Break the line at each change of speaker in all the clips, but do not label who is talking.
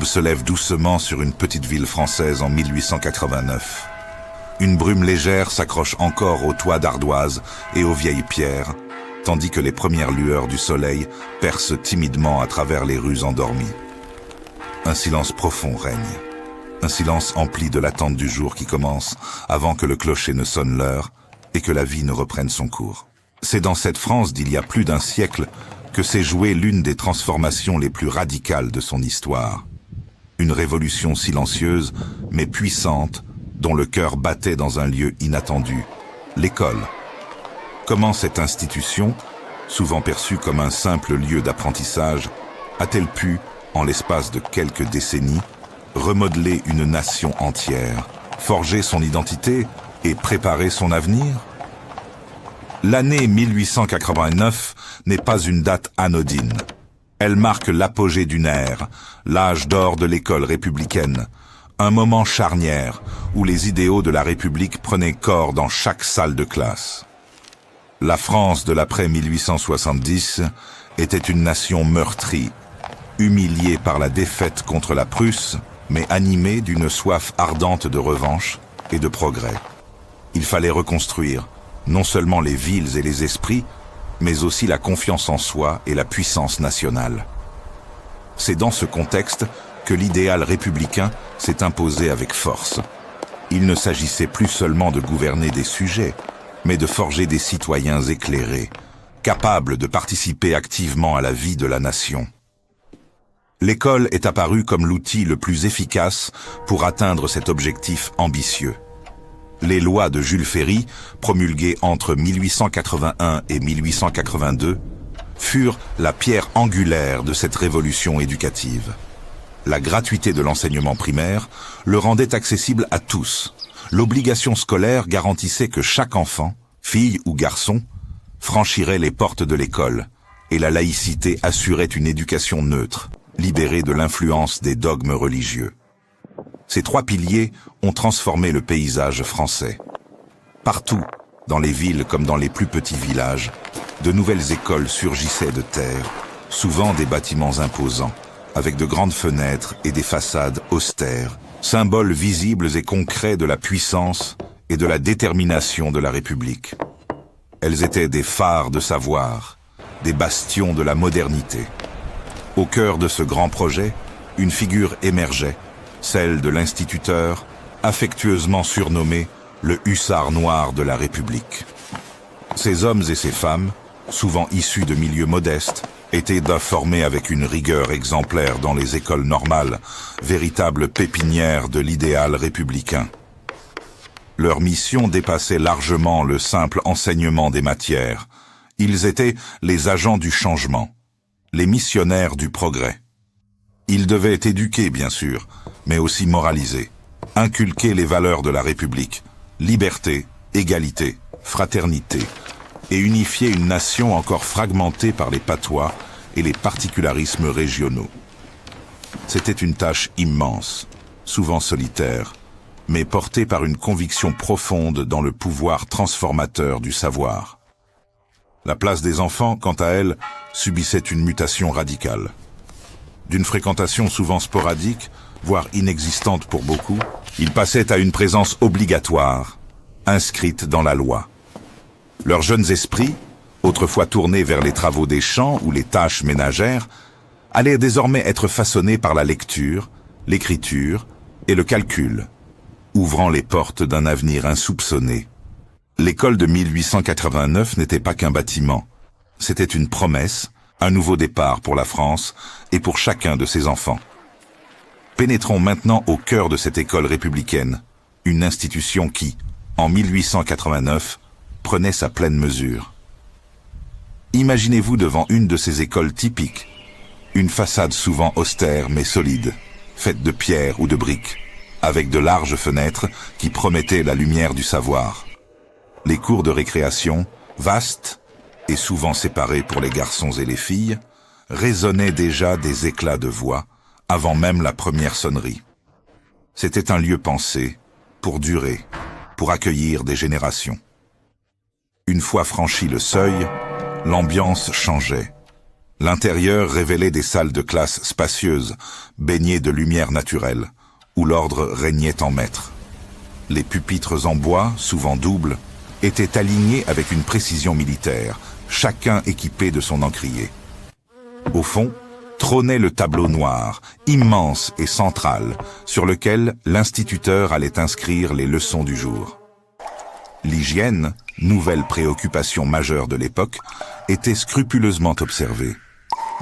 l'aube se lève doucement sur une petite ville française en 1889. Une brume légère s'accroche encore aux toits d'ardoise et aux vieilles pierres, tandis que les premières lueurs du soleil percent timidement à travers les rues endormies. Un silence profond règne. Un silence empli de l'attente du jour qui commence avant que le clocher ne sonne l'heure et que la vie ne reprenne son cours. C'est dans cette France d'il y a plus d'un siècle que s'est jouée l'une des transformations les plus radicales de son histoire. Une révolution silencieuse mais puissante dont le cœur battait dans un lieu inattendu, l'école. Comment cette institution, souvent perçue comme un simple lieu d'apprentissage, a-t-elle pu, en l'espace de quelques décennies, remodeler une nation entière, forger son identité et préparer son avenir? L'année 1889 n'est pas une date anodine. Elle marque l'apogée d'une ère, l'âge d'or de l'école républicaine, un moment charnière où les idéaux de la République prenaient corps dans chaque salle de classe. La France de l'après 1870 était une nation meurtrie, humiliée par la défaite contre la Prusse, mais animée d'une soif ardente de revanche et de progrès. Il fallait reconstruire non seulement les villes et les esprits, mais aussi la confiance en soi et la puissance nationale. C'est dans ce contexte que l'idéal républicain s'est imposé avec force. Il ne s'agissait plus seulement de gouverner des sujets, mais de forger des citoyens éclairés, capables de participer activement à la vie de la nation. L'école est apparue comme l'outil le plus efficace pour atteindre cet objectif ambitieux. Les lois de Jules Ferry, promulguées entre 1881 et 1882, furent la pierre angulaire de cette révolution éducative. La gratuité de l'enseignement primaire le rendait accessible à tous. L'obligation scolaire garantissait que chaque enfant, fille ou garçon, franchirait les portes de l'école, et la laïcité assurait une éducation neutre, libérée de l'influence des dogmes religieux. Ces trois piliers ont transformé le paysage français. Partout, dans les villes comme dans les plus petits villages, de nouvelles écoles surgissaient de terre, souvent des bâtiments imposants, avec de grandes fenêtres et des façades austères, symboles visibles et concrets de la puissance et de la détermination de la République. Elles étaient des phares de savoir, des bastions de la modernité. Au cœur de ce grand projet, une figure émergeait, celle de l'instituteur, affectueusement surnommé le hussard noir de la République. Ces hommes et ces femmes, souvent issus de milieux modestes, étaient formés avec une rigueur exemplaire dans les écoles normales, véritables pépinières de l'idéal républicain. Leur mission dépassait largement le simple enseignement des matières. Ils étaient les agents du changement, les missionnaires du progrès. Ils devaient éduquer, bien sûr, mais aussi moraliser, inculquer les valeurs de la République, liberté, égalité, fraternité, et unifier une nation encore fragmentée par les patois et les particularismes régionaux. C'était une tâche immense, souvent solitaire, mais portée par une conviction profonde dans le pouvoir transformateur du savoir. La place des enfants, quant à elle, subissait une mutation radicale. D'une fréquentation souvent sporadique, voire inexistante pour beaucoup, ils passaient à une présence obligatoire, inscrite dans la loi. Leurs jeunes esprits, autrefois tournés vers les travaux des champs ou les tâches ménagères, allaient désormais être façonnés par la lecture, l'écriture et le calcul, ouvrant les portes d'un avenir insoupçonné. L'école de 1889 n'était pas qu'un bâtiment, c'était une promesse, un nouveau départ pour la France et pour chacun de ses enfants. Pénétrons maintenant au cœur de cette école républicaine, une institution qui, en 1889, prenait sa pleine mesure. Imaginez-vous devant une de ces écoles typiques, une façade souvent austère mais solide, faite de pierre ou de briques, avec de larges fenêtres qui promettaient la lumière du savoir. Les cours de récréation, vastes et souvent séparés pour les garçons et les filles, résonnaient déjà des éclats de voix avant même la première sonnerie. C'était un lieu pensé pour durer, pour accueillir des générations. Une fois franchi le seuil, l'ambiance changeait. L'intérieur révélait des salles de classe spacieuses, baignées de lumière naturelle, où l'ordre régnait en maître. Les pupitres en bois, souvent doubles, étaient alignés avec une précision militaire, chacun équipé de son encrier. Au fond, trônait le tableau noir, immense et central, sur lequel l'instituteur allait inscrire les leçons du jour. L'hygiène, nouvelle préoccupation majeure de l'époque, était scrupuleusement observée.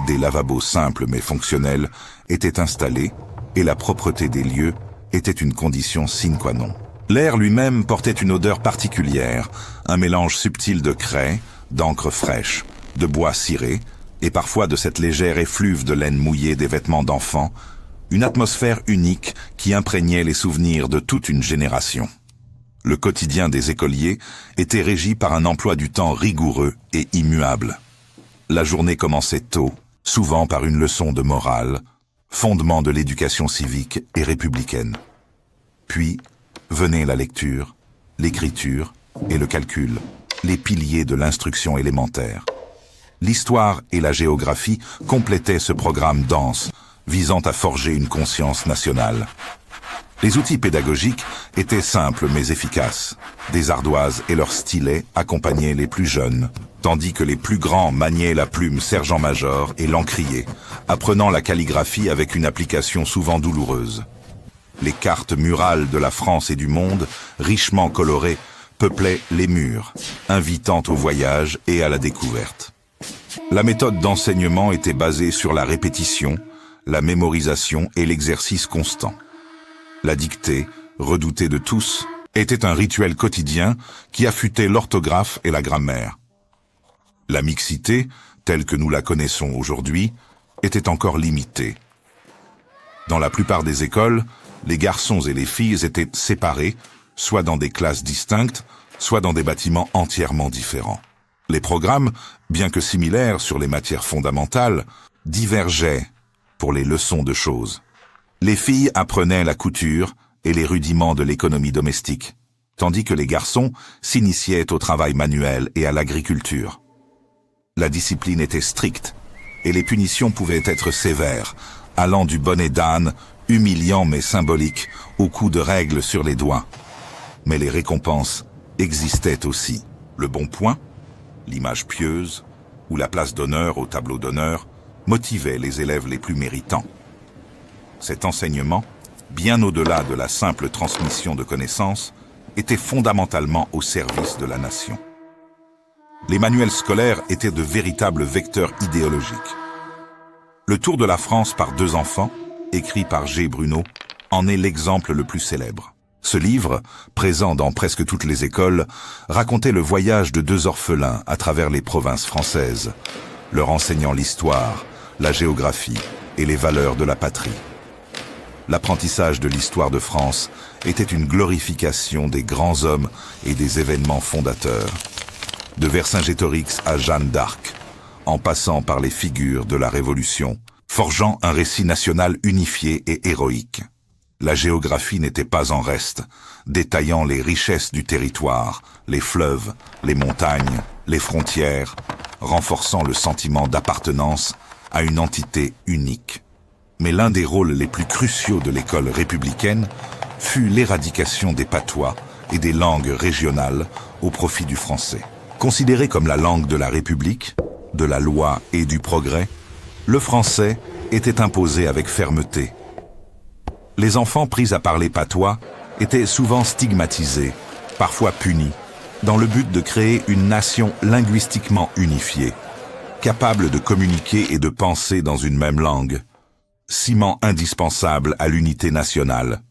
Des lavabos simples mais fonctionnels étaient installés et la propreté des lieux était une condition sine qua non. L'air lui-même portait une odeur particulière, un mélange subtil de craie, d'encre fraîche, de bois ciré et parfois de cette légère effluve de laine mouillée des vêtements d'enfants, une atmosphère unique qui imprégnait les souvenirs de toute une génération. Le quotidien des écoliers était régi par un emploi du temps rigoureux et immuable. La journée commençait tôt, souvent par une leçon de morale, fondement de l'éducation civique et républicaine. Puis venait la lecture, l'écriture et le calcul, les piliers de l'instruction élémentaire. L'histoire et la géographie complétaient ce programme dense, visant à forger une conscience nationale. Les outils pédagogiques étaient simples mais efficaces. Des ardoises et leurs stylets accompagnaient les plus jeunes, tandis que les plus grands maniaient la plume sergent-major et l'encrier, apprenant la calligraphie avec une application souvent douloureuse. Les cartes murales de la France et du monde, richement colorées, peuplaient les murs, invitant au voyage et à la découverte. La méthode d'enseignement était basée sur la répétition, la mémorisation et l'exercice constant. La dictée, redoutée de tous, était un rituel quotidien qui affûtait l'orthographe et la grammaire. La mixité, telle que nous la connaissons aujourd'hui, était encore limitée. Dans la plupart des écoles, les garçons et les filles étaient séparés, soit dans des classes distinctes, soit dans des bâtiments entièrement différents. Les programmes, bien que similaires sur les matières fondamentales, divergeaient pour les leçons de choses. Les filles apprenaient la couture et les rudiments de l'économie domestique, tandis que les garçons s'initiaient au travail manuel et à l'agriculture. La discipline était stricte et les punitions pouvaient être sévères, allant du bonnet d'âne, humiliant mais symbolique, au coup de règle sur les doigts. Mais les récompenses existaient aussi. Le bon point, l'image pieuse ou la place d'honneur au tableau d'honneur motivaient les élèves les plus méritants. Cet enseignement, bien au-delà de la simple transmission de connaissances, était fondamentalement au service de la nation. Les manuels scolaires étaient de véritables vecteurs idéologiques. Le Tour de la France par 2 enfants, écrit par G. Bruno, en est l'exemple le plus célèbre. Ce livre, présent dans presque toutes les écoles, racontait le voyage de 2 orphelins à travers les provinces françaises, leur enseignant l'histoire, la géographie et les valeurs de la patrie. L'apprentissage de l'histoire de France était une glorification des grands hommes et des événements fondateurs. De Vercingétorix à Jeanne d'Arc, en passant par les figures de la Révolution, forgeant un récit national unifié et héroïque. La géographie n'était pas en reste, détaillant les richesses du territoire, les fleuves, les montagnes, les frontières, renforçant le sentiment d'appartenance à une entité unique. Mais l'un des rôles les plus cruciaux de l'école républicaine fut l'éradication des patois et des langues régionales au profit du français. Considéré comme la langue de la République, de la loi et du progrès, le français était imposé avec fermeté. Les enfants pris à parler patois étaient souvent stigmatisés, parfois punis, dans le but de créer une nation linguistiquement unifiée, capable de communiquer et de penser dans une même langue, ciment indispensable à l'unité nationale.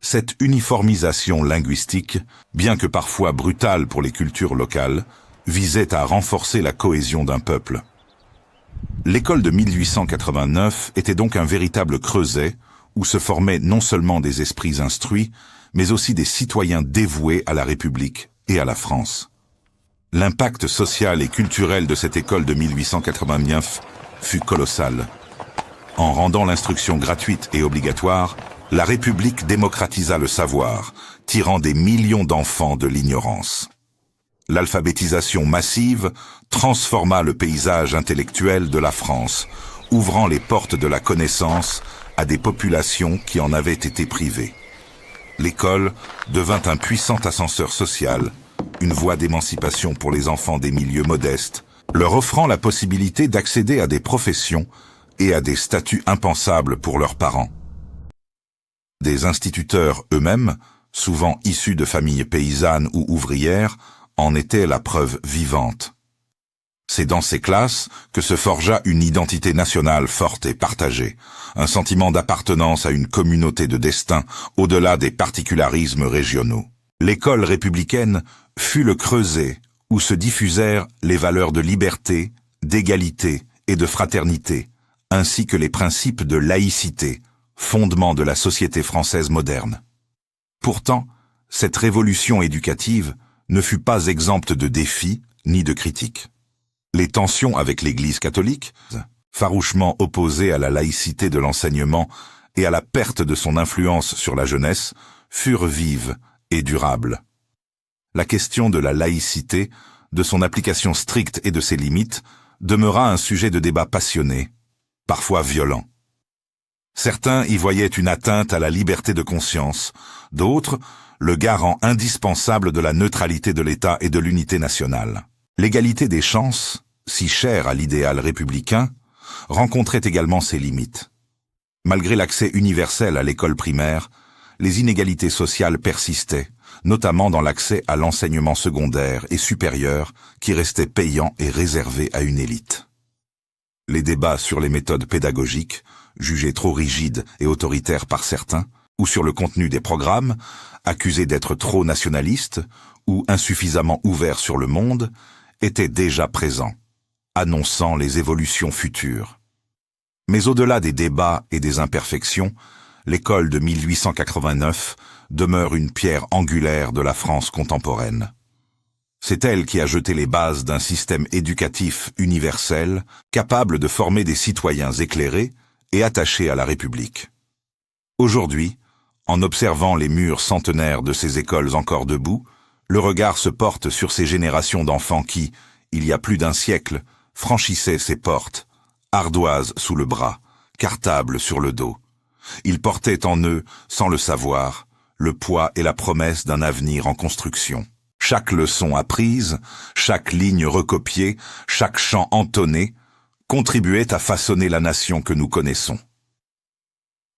Cette uniformisation linguistique, bien que parfois brutale pour les cultures locales, visait à renforcer la cohésion d'un peuple. L'école de 1889 était donc un véritable creuset où se formaient non seulement des esprits instruits, mais aussi des citoyens dévoués à la République et à la France. L'impact social et culturel de cette école de 1889 fut colossal. En rendant l'instruction gratuite et obligatoire, la République démocratisa le savoir, tirant des millions d'enfants de l'ignorance. L'alphabétisation massive transforma le paysage intellectuel de la France, ouvrant les portes de la connaissance à des populations qui en avaient été privées. L'école devint un puissant ascenseur social, une voie d'émancipation pour les enfants des milieux modestes, leur offrant la possibilité d'accéder à des professions et à des statuts impensables pour leurs parents. Des instituteurs eux-mêmes, souvent issus de familles paysannes ou ouvrières, en étaient la preuve vivante. C'est dans ces classes que se forgea une identité nationale forte et partagée, un sentiment d'appartenance à une communauté de destin au-delà des particularismes régionaux. L'école républicaine fut le creuset où se diffusèrent les valeurs de liberté, d'égalité et de fraternité, ainsi que les principes de laïcité, fondement de la société française moderne. Pourtant, cette révolution éducative ne fut pas exempte de défis ni de critiques. Les tensions avec l'Église catholique, farouchement opposée à la laïcité de l'enseignement et à la perte de son influence sur la jeunesse, furent vives et durables. La question de la laïcité, de son application stricte et de ses limites, demeura un sujet de débat passionné, parfois violent. Certains y voyaient une atteinte à la liberté de conscience, d'autres le garant indispensable de la neutralité de l'État et de l'unité nationale. L'égalité des chances, si chère à l'idéal républicain, rencontrait également ses limites. Malgré l'accès universel à l'école primaire, les inégalités sociales persistaient, notamment dans l'accès à l'enseignement secondaire et supérieur qui restait payant et réservé à une élite. Les débats sur les méthodes pédagogiques, jugées trop rigides et autoritaires par certains, ou sur le contenu des programmes, accusés d'être trop nationalistes ou insuffisamment ouverts sur le monde, étaient déjà présents, annonçant les évolutions futures. Mais au-delà des débats et des imperfections, l'école de 1889 demeure une pierre angulaire de la France contemporaine. C'est elle qui a jeté les bases d'un système éducatif universel, capable de former des citoyens éclairés et attachés à la République. Aujourd'hui, en observant les murs centenaires de ces écoles encore debout, le regard se porte sur ces générations d'enfants qui, il y a plus d'un siècle, franchissaient ces portes, ardoises sous le bras, cartables sur le dos. Ils portaient en eux, sans le savoir, le poids et la promesse d'un avenir en construction. Chaque leçon apprise, chaque ligne recopiée, chaque chant entonné, contribuait à façonner la nation que nous connaissons.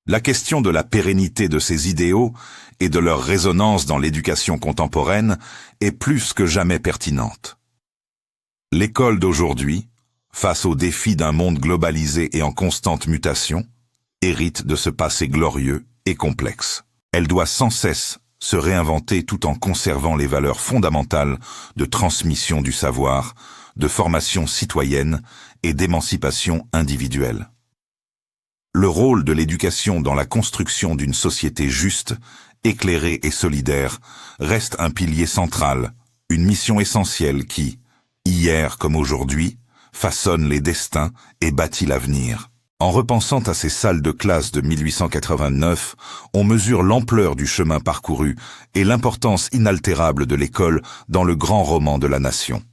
La question de la pérennité de ces idéaux et de leur résonance dans l'éducation contemporaine est plus que jamais pertinente. L'école d'aujourd'hui, face aux défis d'un monde globalisé et en constante mutation, hérite de ce passé glorieux et complexe. Elle doit sans cesse se réinventer tout en conservant les valeurs fondamentales de transmission du savoir, de formation citoyenne et d'émancipation individuelle. Le rôle de l'éducation dans la construction d'une société juste, éclairée et solidaire reste un pilier central, une mission essentielle qui, hier comme aujourd'hui, façonne les destins et bâtit l'avenir. En repensant à ces salles de classe de 1889, on mesure l'ampleur du chemin parcouru et l'importance inaltérable de l'école dans le grand roman de la nation.